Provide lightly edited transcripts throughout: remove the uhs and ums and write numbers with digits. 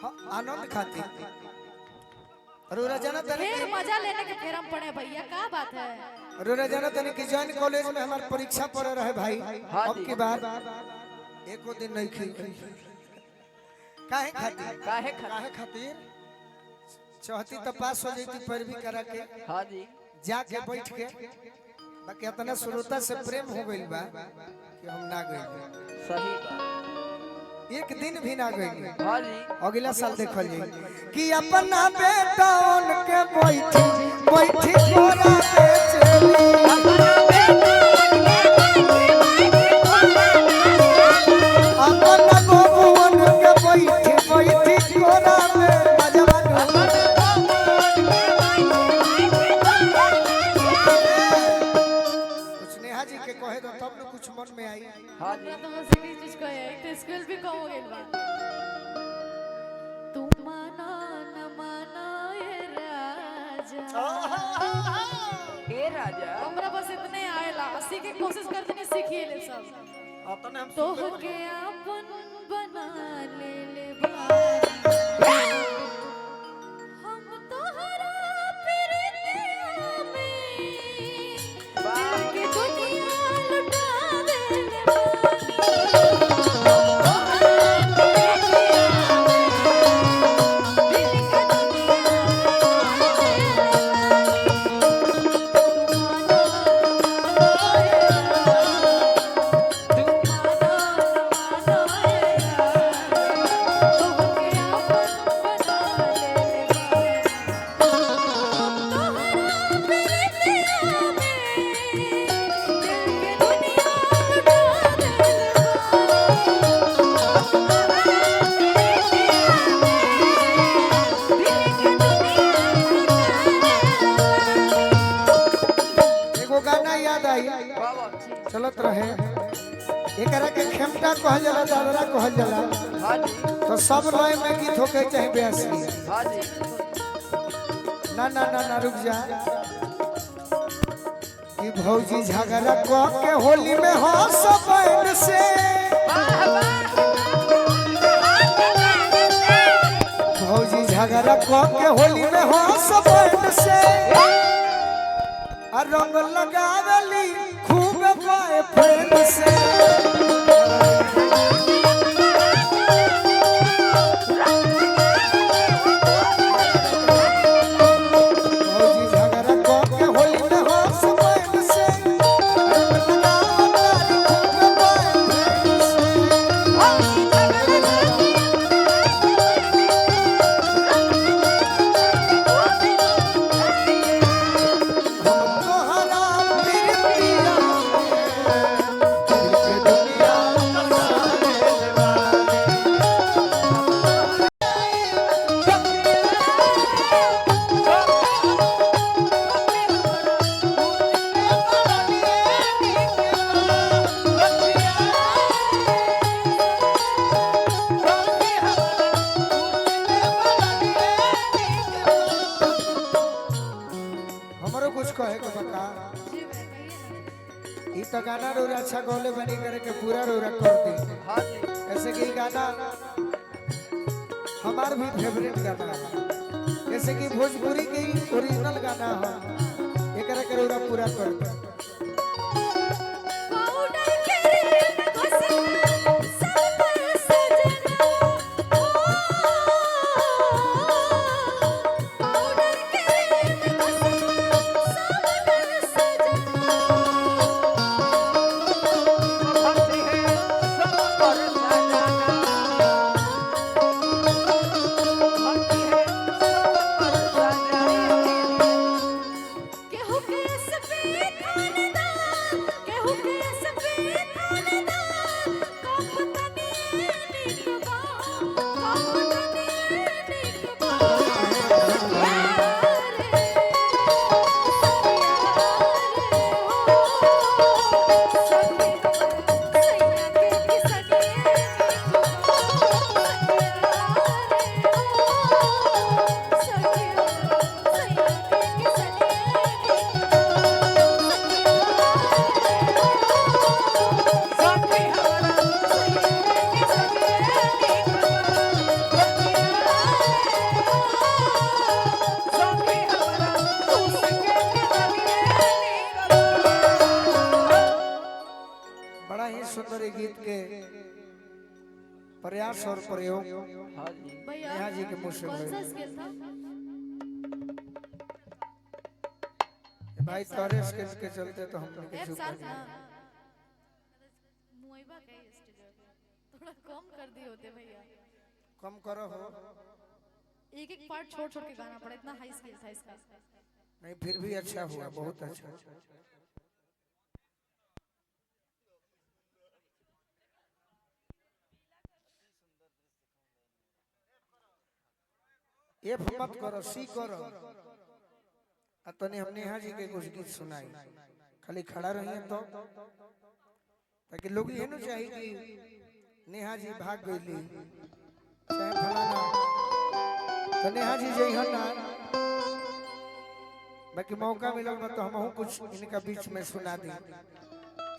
आनंद खातिर रोरा जाना तने फिर मजा लेने के फेर हम पड़े भैया का बात है। रोरा जाना तने कि जॉइन कॉलेज में हमार परीक्षा पड़ रहे भाई अब की बार एको दिन नहीं खी काहे खातिर चाहती तो पास हो जाती पैरवी करा के हाँ जी जाके बैठ के बाकी इतना श्रोता से प्रेम हो गइल बा कि हम ना गइल सही बात एक दिन भी ना गइल हाँ जी अगला साल देखल जाई कि अपना बेटा उनके बैठी बैठी कोरा पे चली अपना बाबू उनके बैठी बैठी कोरा में बजवान कुछ नेहा जी के कहे तो तब न कुछ मन में आई हाँ जी तो मुझसे की चीज को है तो स्कूल भी कम हो गइल बा। तू मानो न मानो ये राजा हे राजा हमरा बस इतने आएला हंसी के कोशिश करते नहीं सीखिए ले सब अपने हम तो के अपन बना ले हम तोहरा प्रीतिया में दिल की दुनिया लुटा देले चलत रहे एकरा के खेमटा कहल जाला दादरा कहल जाला हाँ जी तो सब लय में गीत होके चाहे ब्यासी हाँ जी ना ना ना ना रुक जा कि भौजी झगड़ा क के होली में हो सबन से भौजी झगड़ा क के होली में हो सबन से और रंग लगावली खूब बॉयफ्रेंड से भौजी झगड़ा क के होली में हो सबन से रंग लगावली खूब बॉयफ्रेंड से तोहरा प्रीतिया के दुनिया हमरो कुछ कहे के बता ई तो गाना रोरा अच्छा गौले बनी करे के पूरा रोरा कर दी हाँ जी ऐसे कि ई गाना हमार भी फेवरेट गाना है जैसे कि भोजपुरी के ओरिजिनल गाना है एकरा के रोरा पूरा कर दी पाउडर के घसे सब पर सजना पाउडर के घसे सब पर सजना भक्ति है सब पर सजाना भक्ति है सब पर सजाना केहू के सफेद प्रयास और प्रयोग हाँ जी भैया नेहा जी के मुंह से कौन सा बोले। स्किल था? भाई तोरे स्किल्स के चलते तो हम लोग के एक चुप साथ हो ना गए। मुइबा कहीं स्टूडियो थोड़ा कम कर दिए होते भैया। कम करो हो। एक एक पार्ट छोड़ छोड़ के गाना पड़ा, इतना हाई स्किल था इसका। नहीं फिर भी अच्छा हुआ, बहुत अच्छा। ये मत करो, सी करो। तने हम नेहा जी के कुछ गीत सुनाई, खाली खड़ा रहिए तो, ताकि लोग ये न चाहिए कि नेहा जी भाग गईली चाहे फलाना, तो नेहा जी जई हन ना, बाकी मौका मिलल बा तो हमहू कुछ इनका बीच में सुना दी।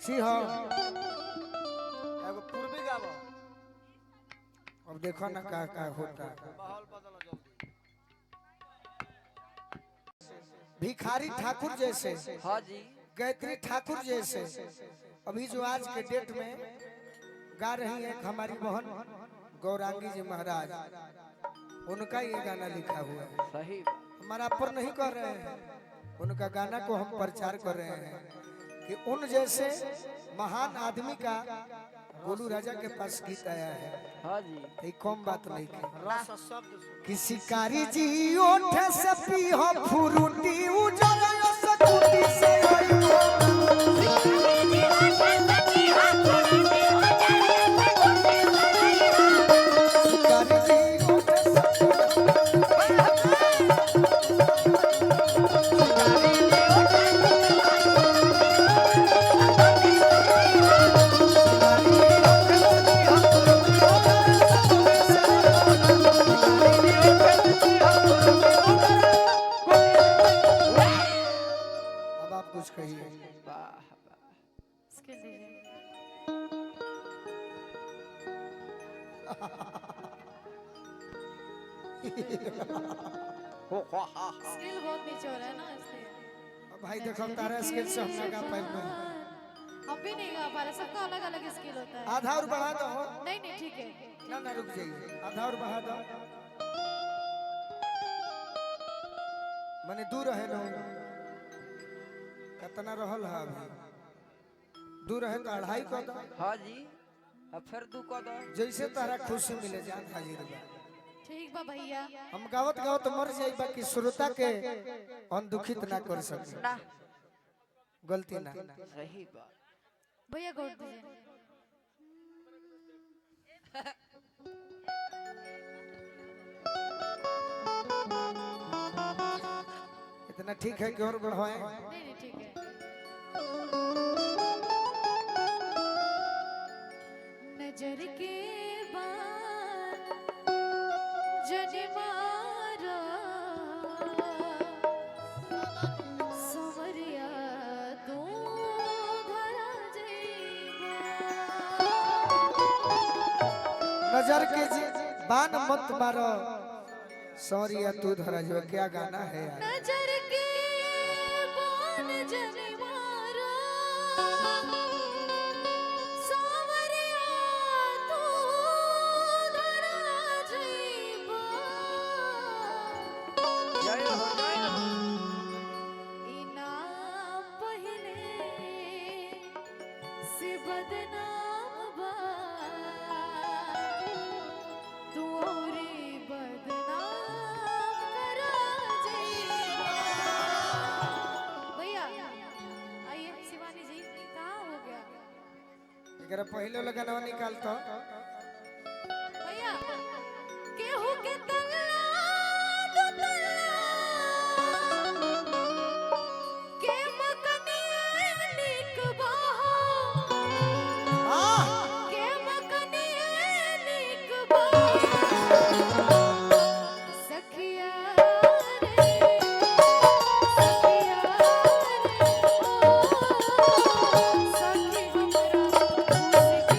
सी हो एगो पूर्वी गावो अब देखो ना का होता। माहौल बदलो जल्दी। भिखारी ठाकुर जैसे, हाँ जी गायत्री ठाकुर जैसे अभी जो आज के डेट में गा रही है हमारी बहन गौरांगी जी महाराज, उनका ये गाना लिखा हुआ है। सही हमारा पर नहीं कर रहे हैं, उनका गाना को हम प्रचार कर रहे हैं कि उन जैसे महान आदमी का गोलू राजा के पास गीत आया है। हाँ जी ये कम बात नहीं की। रस शब्द सुनो। कि शिकारी जी ओठ से पी हो फुरुटी उजर सकुटी से आई हो। शिकारी जी ओठ से अब आप कुछ कहिए। वाह वाह स्किल दीजिए। स्किल बहुत नीचे हो रहा है ना इसलिए। अब भाई देखो तारा स्किल से हम ना गा पाए में। हम भी नहीं गा पा रहे, सबका अलग अलग स्किल होता है। आधा और बढ़ा दो। नहीं नहीं ठीक है। ना ना रुक जाइए, आधा और बढ़ा दो। माने दूर है लो, कितना रहल है अभी, दूर है तो अढ़ाई कर दो। हाँ जी अब फिर दू को दो जैसे तारा खुशी मिले जान हाजिर बा। ठीक बा भैया। हम गावत गावत मर जाई, बाकी श्रोता के अनदुखित ना कर सके, ना गलती ना। सही बात भैया गौर दीजिए। इतना ठीक है कि और बढ़वाएं। नहीं नहीं ठीक है। नजर के बाण जन मारा समरिया तू धरा जइबा। नजर के बान मत मारो, सॉरी तू धरा जो। क्या गाना है यार। नजर के बाण जन मारा समरिया तू धरा जइबा। जय हो जय हो इनाम पहले से बदनाम बा तू औरी बदनाम करा जइबा। भैया आइए शिवानी जी, कहाँ हो गया एकरा पहले वाला गाना निकाल तो। भैया? केहू के तल्ला दो तल्ला के मकनिया नीक बा के मकनिया नीक बा। सखिया रे सखिया रे ओ सखी हमरा खुशी के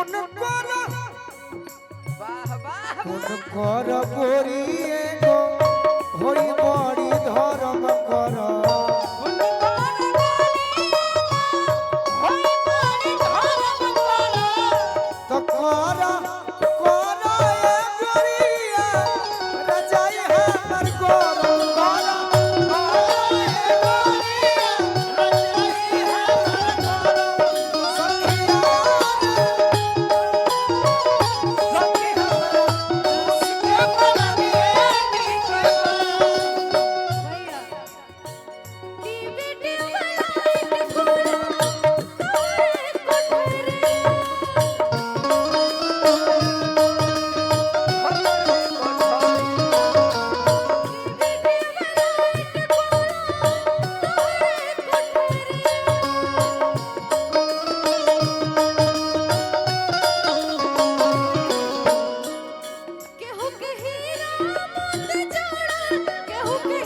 पुन कर वाह वाह पुन कर गोरी एगो होई बड़ी धर्म कर तो कर ए गोरिया रजाई हमर गरम कर ए गोरिया रजाई हमर गरम सखिया केहू के हीरा मोती जड़ल केहू के